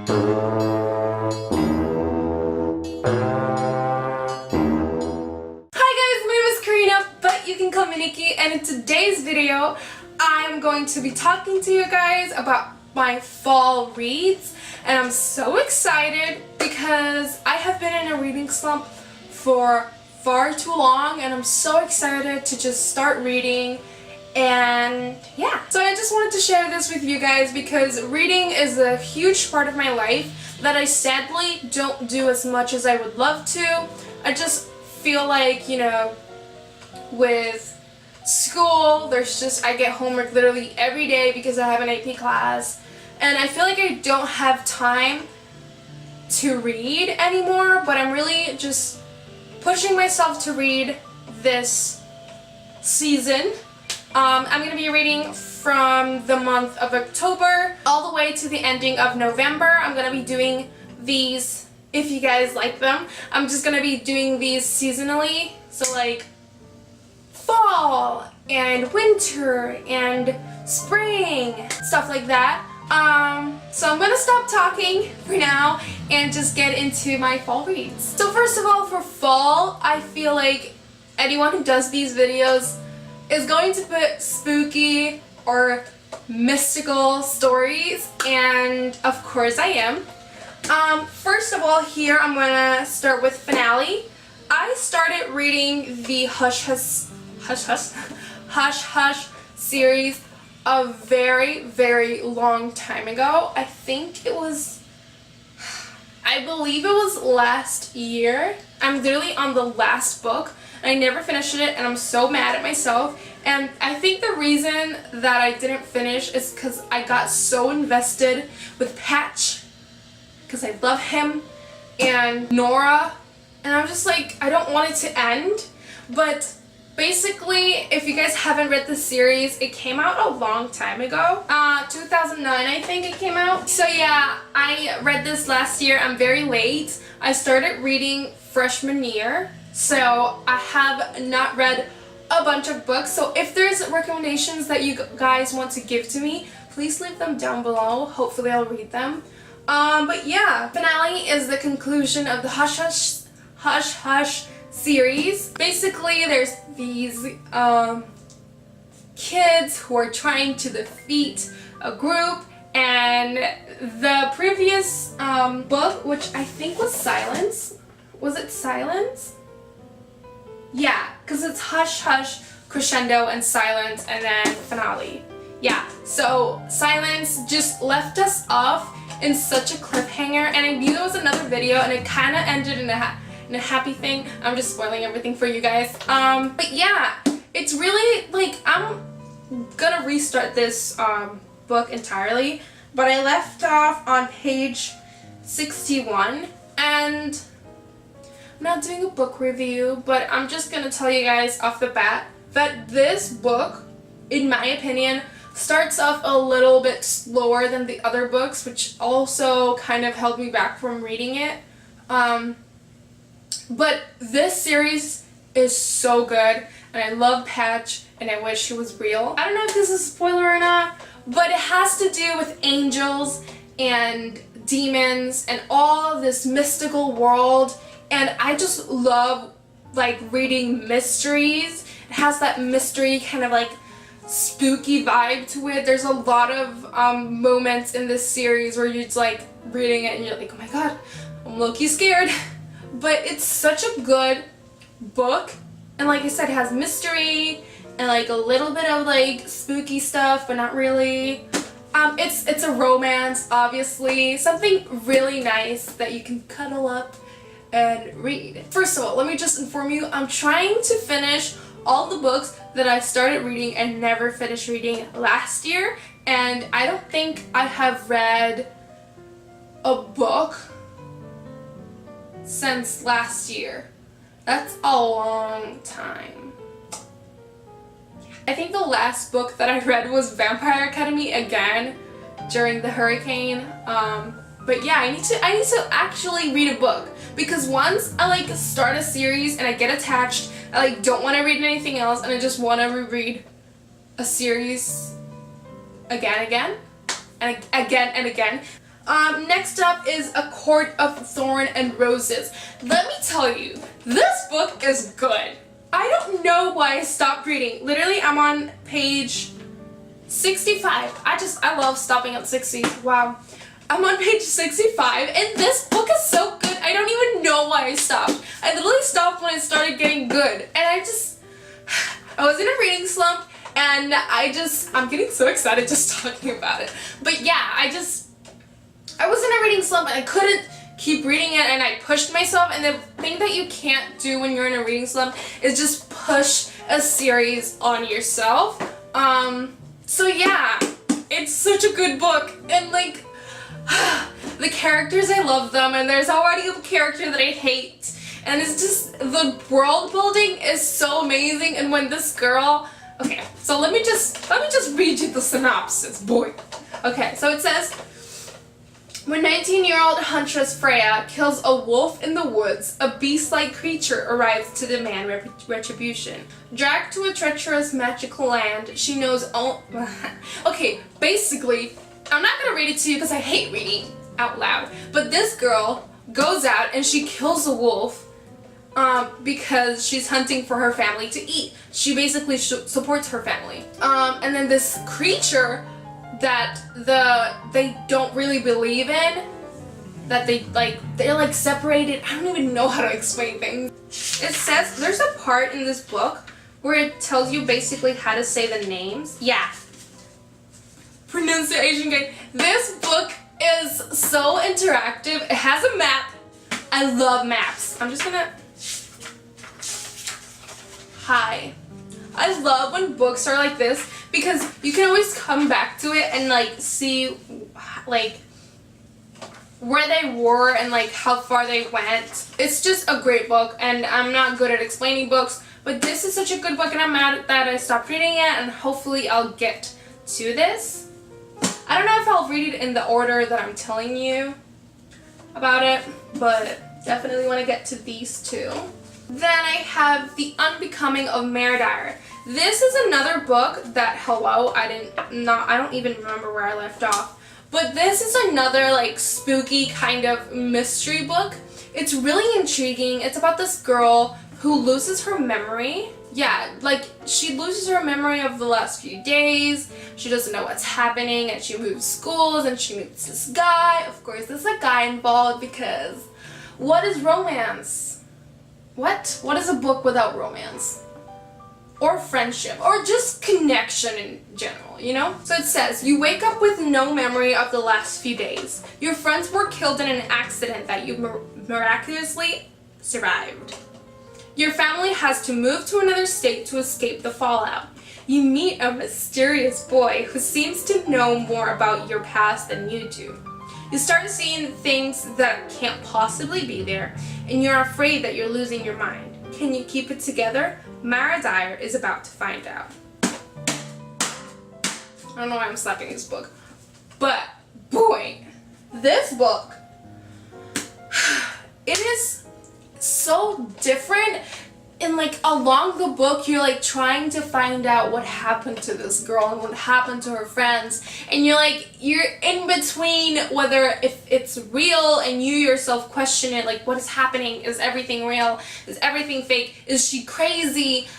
And in today's video, I'm going to be talking to you guys about my fall reads, and I'm so excited because I have been in a reading slump for far too long, and I'm so excited to just start reading. And yeah, so I just wanted to share this with you guys because reading is a huge part of my life that I sadly don't do as much as I would love to. I just feel like, you know, with school, I get homework literally every day because I have an AP class, and I feel like I don't have time to read anymore, but I'm really just pushing myself to read this season. I'm going to be reading from the month of October all the way to the ending of November. I'm going to be doing these, if you guys like them, I'm just going to be doing these seasonally, so like fall and winter and spring, stuff like that. So I'm gonna stop talking for now and just get into my fall reads. So first of all, for fall, I feel like anyone who does these videos is going to put spooky or mystical stories, and of course I am. First of all, here I'm gonna start with finale. I started reading the Hush Hush series a very long time ago. I believe it was last year. I'm literally on the last book and I never finished it, and I'm so mad at myself. And I think the reason that I didn't finish is because I got so invested with Patch, because I love him, and Nora, and I'm just like, I don't want it to end. But basically, if you guys haven't read the series, it came out a long time ago. 2009 I think it came out. So yeah, I read this last year. I'm very late. I started reading freshman year, so I have not read a bunch of books. So if there's recommendations that you guys want to give to me, please leave them down below. Hopefully I'll read them. But yeah, finale is the conclusion of the Hush Hush series. Basically, there's these kids who are trying to defeat a group, and the previous book, which I think was Silence. Was it Silence? Yeah, because it's Hush Hush, Crescendo, and Silence, and then finale. Yeah, so Silence just left us off in such a cliffhanger, and I knew there was another video, and it kind of ended in a happy thing. I'm just spoiling everything for you guys. But yeah, it's really like, I'm gonna restart this book entirely, but I left off on page 61, and I'm not doing a book review, but I'm just gonna tell you guys off the bat that this book, in my opinion, starts off a little bit slower than the other books, which also kind of held me back from reading it. But this series is so good, and I love Patch, and I wish he was real. I don't know if this is a spoiler or not, but it has to do with angels and demons and all of this mystical world, and I just love like reading mysteries. It has that mystery kind of like spooky vibe to it. There's a lot of moments in this series where you're just like reading it and you're like, oh my god, I'm low-key scared. But it's such a good book, and like I said, it has mystery and like a little bit of like spooky stuff, but not really. It's a romance, obviously, something really nice that you can cuddle up and read. First of all, let me just inform you, I'm trying to finish all the books that I started reading and never finished reading last year, and I don't think I have read a book since last year. That's a long time. I think the last book that I read was Vampire Academy again during the hurricane. But yeah, I need to actually read a book, because once I like start a series and I get attached, I like don't want to read anything else, and I just want to reread a series again and again. Next up is A Court of Thorn and Roses. Let me tell you, this book is good. I don't know why I stopped reading. Literally, I'm on page 65. I love stopping at 60. Wow. I'm on page 65, and this book is so good. I don't even know why I stopped. I literally stopped when it started getting good, and I was in a reading slump, and I'm getting so excited just talking about it. But yeah, I was in a reading slump, and I couldn't keep reading it, and I pushed myself, and the thing that you can't do when you're in a reading slump is just push a series on yourself. So yeah, it's such a good book, and like, the characters, I love them, and there's already a character that I hate, and it's just, the world building is so amazing. And when this girl, okay, so let me just read you the synopsis, boy. Okay, so it says, when 19-year-old huntress Freya kills a wolf in the woods, a beast-like creature arrives to demand retribution. Dragged to a treacherous magical land, she knows okay, basically, I'm not gonna read it to you because I hate reading out loud, but this girl goes out and she kills a wolf because she's hunting for her family to eat. She basically supports her family. And then this creature that they don't really believe in, that they're like separated. I don't even know how to explain things. It says, there's a part in this book where it tells you basically how to say the names. Yeah. Pronunciation guide. This book is so interactive. It has a map. I love maps. I'm just gonna... Hi. I love when books are like this because you can always come back to it and like see like where they were and like how far they went. It's just a great book, and I'm not good at explaining books, but this is such a good book, and I'm mad that I stopped reading it, and hopefully I'll get to this. I don't know if I'll read it in the order that I'm telling you about it, but definitely want to get to these two. Then I have The Unbecoming of Dyer. This is another book that, I don't even remember where I left off. But this is another like spooky kind of mystery book. It's really intriguing. It's about this girl who loses her memory. Yeah, like she loses her memory of the last few days. She doesn't know what's happening, and she moves schools, and she meets this guy. Of course, there's a guy involved because what is romance? What is a book without romance? Or friendship, or just connection in general, you know? So it says, you wake up with no memory of the last few days. Your friends were killed in an accident that you miraculously survived. Your family has to move to another state to escape the fallout. You meet a mysterious boy who seems to know more about your past than you do. You start seeing things that can't possibly be there, and you're afraid that you're losing your mind. Can you keep it together? Dyer is about to find out. I don't know why I'm slapping this book, but boy, this book, it is so different. And like along the book, you're like trying to find out what happened to this girl and what happened to her friends, and you're in between whether if it's real, and you yourself question it, like what is happening? Is everything real? Is everything fake? Is she crazy?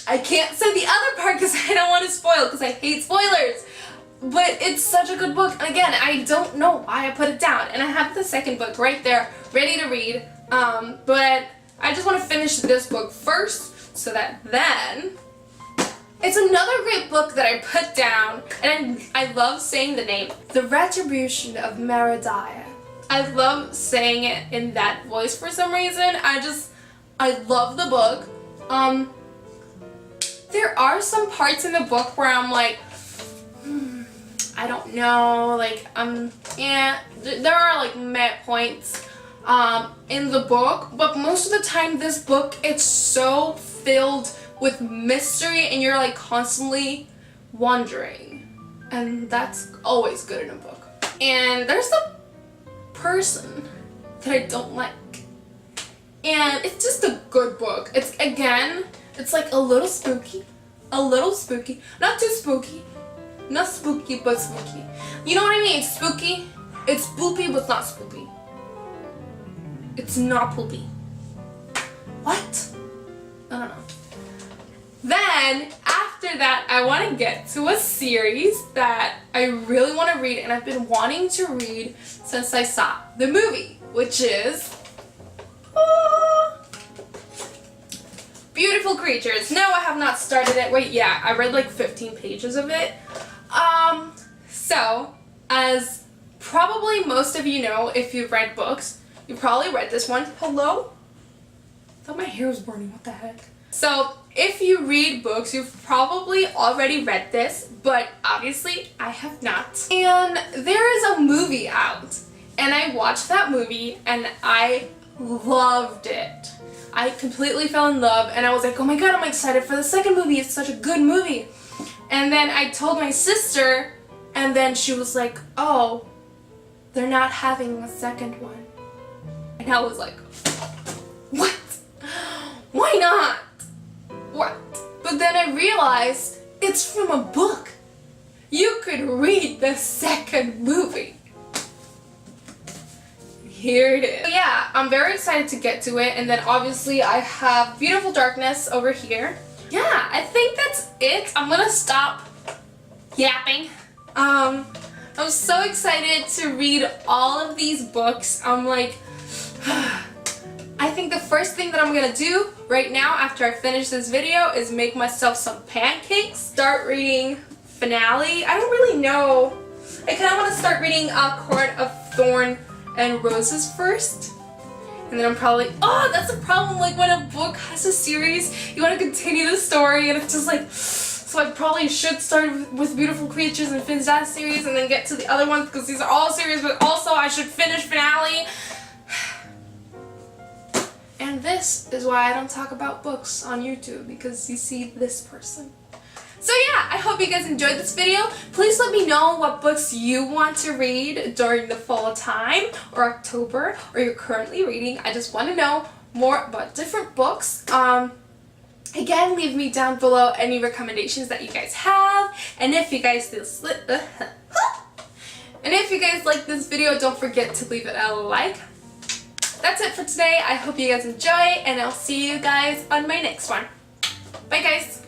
I can't say the other part because I don't want to spoil, because I hate spoilers. But it's such a good book. And again, I don't know why I put it down, and I have the second book right there ready to read, but I just want to finish this book first, so that then... It's another great book that I put down, and I love saying the name. The Retribution of Dyer. I love saying it in that voice for some reason. I love the book. There are some parts in the book where I'm like, I don't know, like, yeah, there are like meh points in the book, but most of the time this book, it's so filled with mystery, and you're like constantly wondering, and that's always good in a book. And there's a person that I don't like, and it's just a good book. It's like a little spooky, not too spooky, Not spooky, but spooky. You know what I mean? It's spooky. It's spoopy, but it's not spoopy. It's not poopy. What? I don't know. Then, after that, I want to get to a series that I really want to read, and I've been wanting to read since I saw the movie, which is Beautiful Creatures. No, I have not started it. Wait, yeah, I read like 15 pages of it. So, as probably most of you know, if you've read books, you probably read this one. Hello? I thought my hair was burning. What the heck? So, if you read books, you've probably already read this, but obviously I have not. And there is a movie out, and I watched that movie, and I loved it. I completely fell in love, and I was like, oh my god, I'm excited for the second movie. It's such a good movie. And then I told my sister, and then she was like, oh, they're not having a second one. And I was like, what? Why not? What? But then I realized it's from a book. You could read the second movie. Here it is. So yeah, I'm very excited to get to it, and then obviously I have Beautiful Darkness over here. Yeah, I think that's it. I'm gonna stop yapping. I'm so excited to read all of these books. I'm like, I think the first thing that I'm gonna do right now after I finish this video is make myself some pancakes. Start reading Finale. I don't really know. I kind of want to start reading Court of Thorns and Roses first. And then I'm probably, oh, that's the problem, like when a book has a series, you want to continue the story, and it's just like, so I probably should start with Beautiful Creatures and finish that series and then get to the other ones because these are all series, but also I should finish Finale. And this is why I don't talk about books on YouTube, because you see this person. So yeah, I hope you guys enjoyed this video. Please let me know what books you want to read during the fall time or October, or you're currently reading. I just want to know more about different books. Again, leave me down below any recommendations that you guys have. And if you guys like this video, don't forget to leave it a like. That's it for today. I hope you guys enjoy, and I'll see you guys on my next one. Bye guys!